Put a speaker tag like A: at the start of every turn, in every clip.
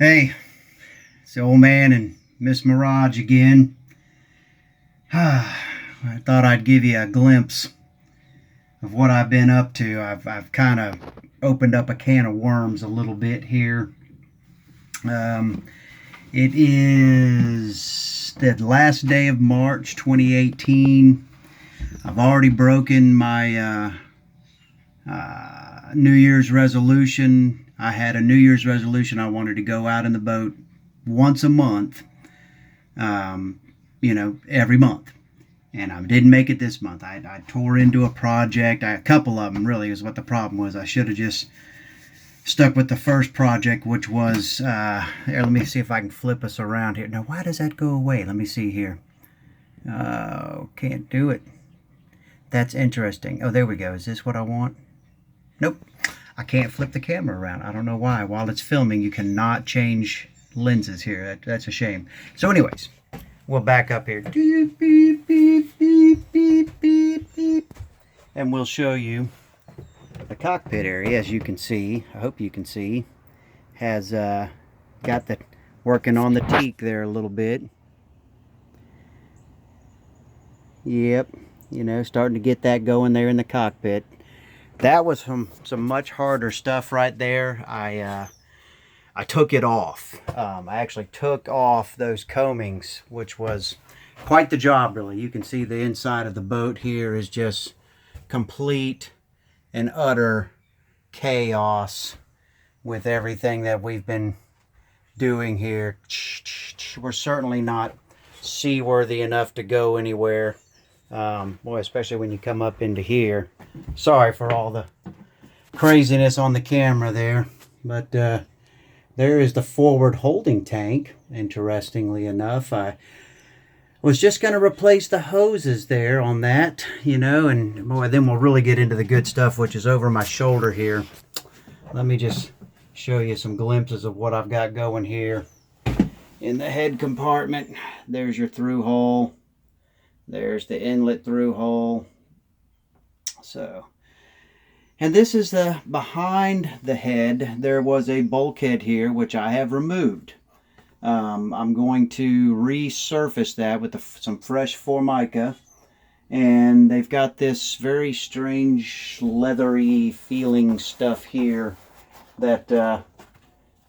A: Hey, it's the old man and Miss Mirage again. I thought I'd give you a glimpse of what I've been up to. I've kind of opened up a can of worms a little bit here. Um, it is the last day of March 2018. I've already broken my New Year's resolution. I had a New Year's resolution. I wanted to go out in the boat once a month, every month. And I didn't make it this month. I tore into a project. A couple of them really is what the problem was. I should have just stuck with the first project, which was, here, let me see if I can flip us around here. Now, why does that go away? Let me see here. Can't do it. That's interesting. Oh, there we go. Is this what I want? Nope. I can't flip the camera around. I don't know why. While it's filming, you cannot change lenses here. That's a shame. So anyways, we'll back up here. Beep, beep, beep, beep, beep, beep, beep. And we'll show you the cockpit area. As you can see, I hope you can see, has got the working on the teak there a little bit. Yep, starting to get that going there in the cockpit. That was some much harder stuff right there. I took it off. I actually took off those coamings, which was quite the job, really. You can see the inside of the boat here is just complete and utter chaos with everything that we've been doing here. We're certainly not seaworthy enough to go anywhere. Boy, especially when you come up into here. Sorry for all the craziness on the camera there, but there is the forward holding tank. Interestingly enough, I was just going to replace the hoses there on that, and boy, then we'll really get into the good stuff, which is over my shoulder here. Let me just show you some glimpses of what I've got going here. In the head compartment, there's your through hole. There's the inlet through hole. So, and this is the behind the head. There was a bulkhead here, which I have removed. I'm going to resurface that with some fresh Formica. And they've got this very strange leathery feeling stuff here that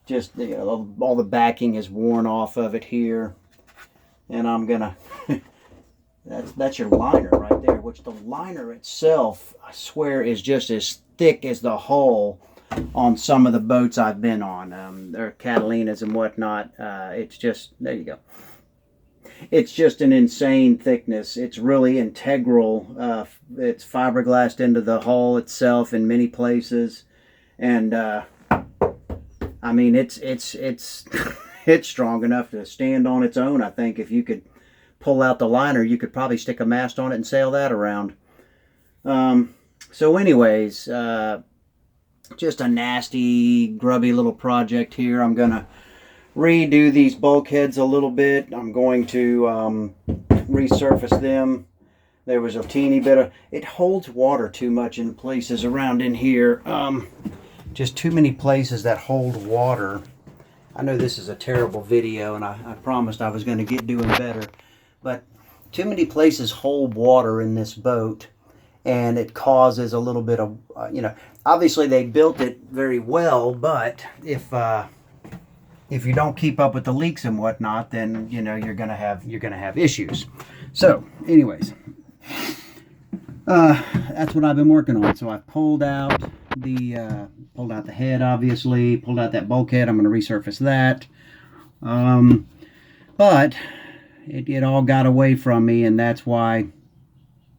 A: just, all the backing is worn off of it here. And I'm gonna that's your liner right there, which the liner itself, I swear, is just as thick as the hull on some of the boats I've been on. They're Catalinas and whatnot. It's just, there you go. It's just an insane thickness. It's really integral. It's fiberglassed into the hull itself in many places. And, I mean, it's it's strong enough to stand on its own. I think if you could pull out the liner, you could probably stick a mast on it and sail that around. So anyways, just a nasty, grubby little project here. I'm going to redo these bulkheads a little bit. I'm going to resurface them. There was a teeny bit of, it holds water too much in places around in here. Just too many places that hold water. I know this is a terrible video, and I promised I was going to get doing better. But too many places hold water in this boat, and it causes a little bit of, obviously they built it very well, but if you don't keep up with the leaks and whatnot, then you're gonna have issues. So, anyways, that's what I've been working on. So I pulled out the head, obviously, pulled out that bulkhead. I'm going to resurface that. But it all got away from me, and that's why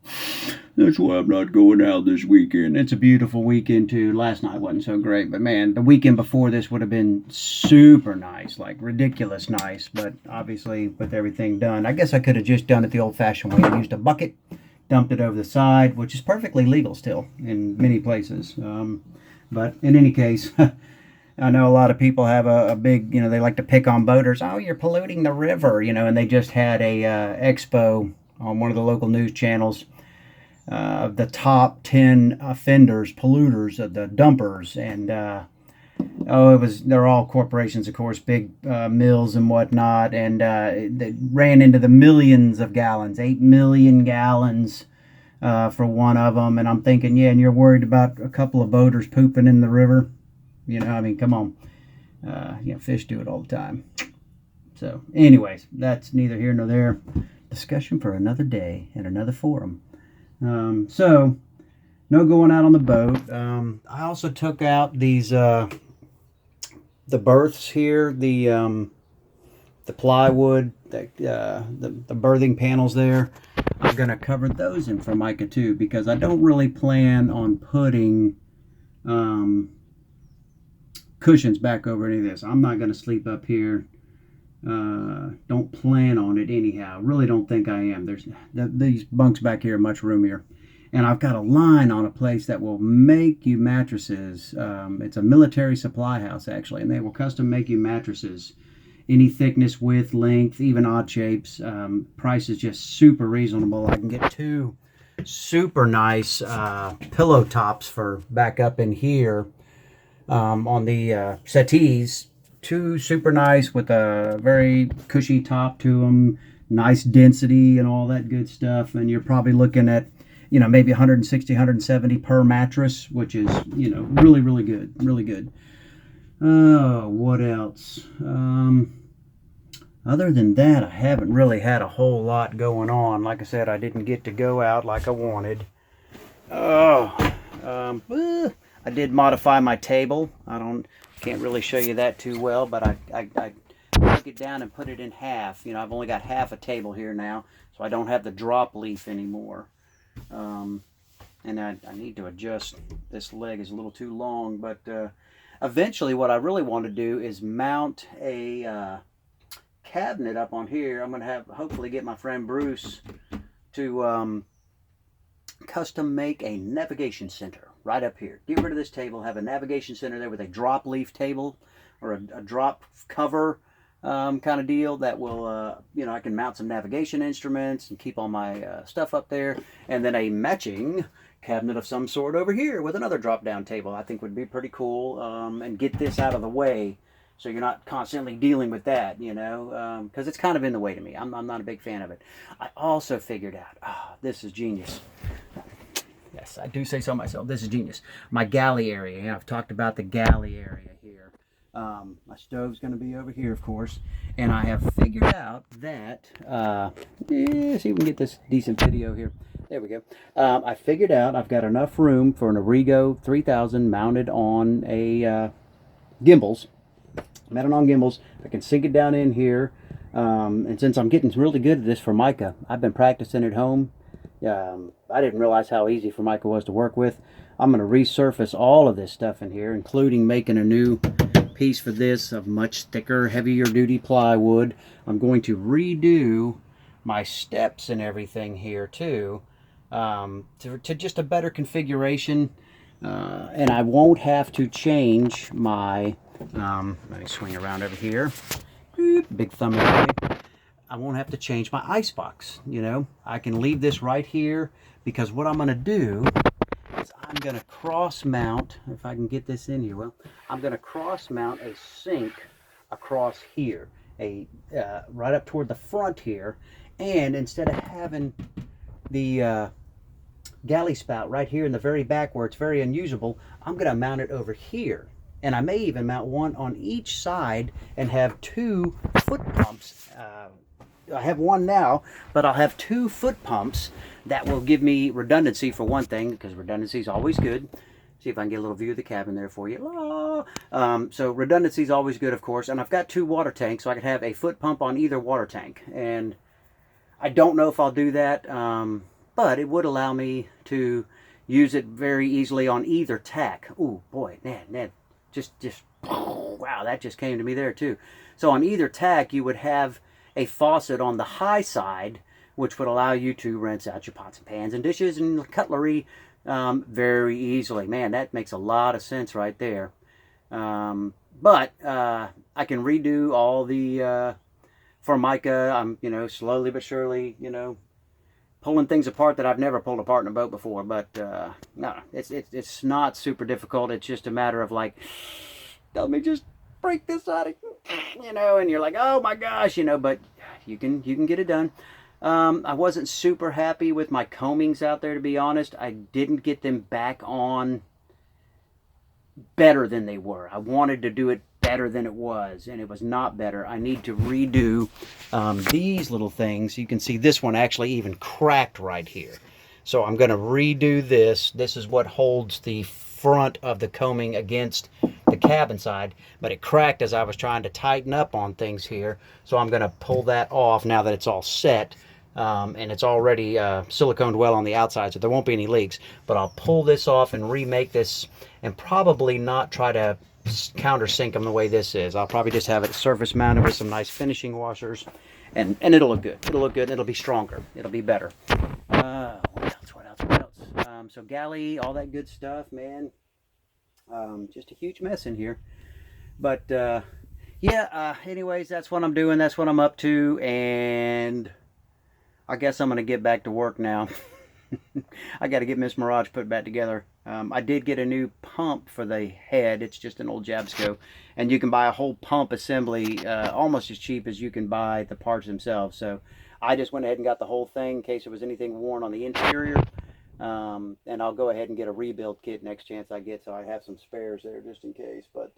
A: I'm not going out this weekend. It's a beautiful weekend too. Last night wasn't so great, but man, the weekend before this would have been super nice, like ridiculous nice. But obviously, with everything done, I guess I could have just done it the old-fashioned way. I used a bucket, dumped it over the side, which is perfectly legal still in many places. But in any case, I know a lot of people have a big, they like to pick on boaters. Oh, you're polluting the river, and they just had a expo on one of the local news channels of the top 10 offenders, polluters, of the dumpers. And Oh, they're all corporations, of course, big mills and whatnot, and they ran into the millions of gallons, 8 million gallons for one of them. And I'm thinking, yeah, and you're worried about a couple of boaters pooping in the river? You know, I mean, come on. Fish do it all the time. So, anyways, that's neither here nor there. Discussion for another day and another forum. So, no going out on the boat. I also took out these the berths here, the plywood, the berthing panels there. I'm gonna cover those in Formica too, because I don't really plan on putting cushions back over any of this. I'm not gonna sleep up here. Don't plan on it anyhow. Really don't think I am. These bunks back here are much roomier. And I've got a line on a place that will make you mattresses. It's a military supply house, actually, and they will custom make you mattresses. Any thickness, width, length, even odd shapes. Price is just super reasonable. I can get 2 super nice pillow tops for back up in here on the settees. 2 super nice with a very cushy top to them. Nice density and all that good stuff. And you're probably looking at, maybe 160, 170 per mattress, which is, really, really good. Really good. Oh, what else? Other than that, I haven't really had a whole lot going on. Like I said, I didn't get to go out like I wanted. I did modify my table. Can't really show you that too well, but I took it down and put it in half. I've only got half a table here now, so I don't have the drop leaf anymore. And I need to adjust. This leg is a little too long, but eventually what I really want to do is mount a cabinet up on here. I'm going to hopefully get my friend Bruce to custom make a navigation center right up here. Get rid of this table, have a navigation center there with a drop leaf table or a drop cover kind of deal that will, I can mount some navigation instruments and keep all my stuff up there, and then a matching cabinet of some sort over here with another drop down table. I think would be pretty cool, and get this out of the way so you're not constantly dealing with that, because it's kind of in the way to me. I'm not a big fan of it. I also figured out, this is genius. Yes, I do say so myself. This is genius. My galley area. I've talked about the galley area here. My stove's going to be over here, of course. And I have figured out that, see if we can get this decent video here. There we go. I figured out I've got enough room for an Origo 3000 mounted on a gimbals. Mounted on gimbals. I can sink it down in here. And since I'm getting really good at this Formica, I've been practicing at home. I didn't realize how easy Formica was to work with. I'm going to resurface all of this stuff in here, including making a new piece for this of much thicker, heavier duty plywood. I'm going to redo my steps and everything here too, to just a better configuration, and I won't have to change my, let me swing around over here, big thumb away. I won't have to change my icebox. I can leave this right here, because what I'm going to do is I'm going to cross mount, if I can get this in here, well, I'm going to cross mount a sink across here, right up toward the front here, and instead of having the galley spout right here in the very back where it's very unusable, I'm going to mount it over here. And I may even mount one on each side and have 2 foot pumps. I have one now, but I'll have 2 foot pumps that will give me redundancy for one thing, because redundancy is always good. See if I can get a little view of the cabin there for you. So redundancy is always good, of course. And I've got 2 water tanks, so I could have a foot pump on either water tank. And I don't know if I'll do that, but it would allow me to use it very easily on either tack. Ooh, boy, man, just wow, that just came to me there too. So on either tack, you would have a faucet on the high side, which would allow you to rinse out your pots and pans and dishes and cutlery very easily. Man, that makes a lot of sense right there. But I can redo all the Formica. I'm, slowly but surely, pulling things apart that I've never pulled apart in a boat before. But no, it's not super difficult. It's just a matter of like let me just break this out of, you know, and you're like, oh my gosh, you know, but you can get it done. I wasn't super happy with my combings out there, to be honest. I didn't get them back on better than they were. I wanted to do it better than it was, and it was not better. I need to redo these little things. You can see this one actually even cracked right here. So I'm going to redo this. This is what holds the front of the combing against the cabin side, but it cracked as I was trying to tighten up on things here. So I'm going to pull that off now that it's all set. And it's already siliconed well on the outside, so there won't be any leaks. But I'll pull this off and remake this, and probably not try to countersink them the way this is. I'll probably just have it surface mounted with some nice finishing washers, and it'll look good. It'll look good. It'll be stronger. It'll be better. What else? What else? What else? So galley, all that good stuff, man. Just a huge mess in here. But yeah. Anyways, that's what I'm doing. That's what I'm up to, and I guess I'm going to get back to work now. I got to get Miss Mirage put back together. I did get a new pump for the head. It's just an old Jabsco. And you can buy a whole pump assembly almost as cheap as you can buy the parts themselves. So I just went ahead and got the whole thing in case there was anything worn on the interior. And I'll go ahead and get a rebuild kit next chance I get, so I have some spares there just in case. But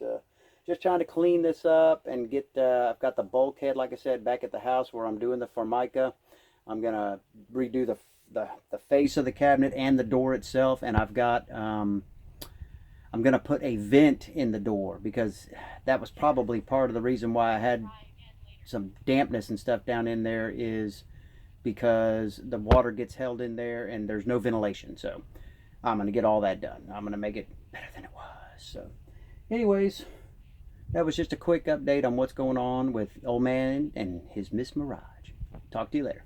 A: just trying to clean this up and get, I've got the bulkhead, like I said, back at the house where I'm doing the Formica. I'm going to redo the face of the cabinet and the door itself, and I've got, I'm going to put a vent in the door, because that was probably part of the reason why I had some dampness and stuff down in there, is because the water gets held in there and there's no ventilation. So I'm going to get all that done. I'm going to make it better than it was. So anyways, that was just a quick update on what's going on with old man and his Miss Mirage. Talk to you later.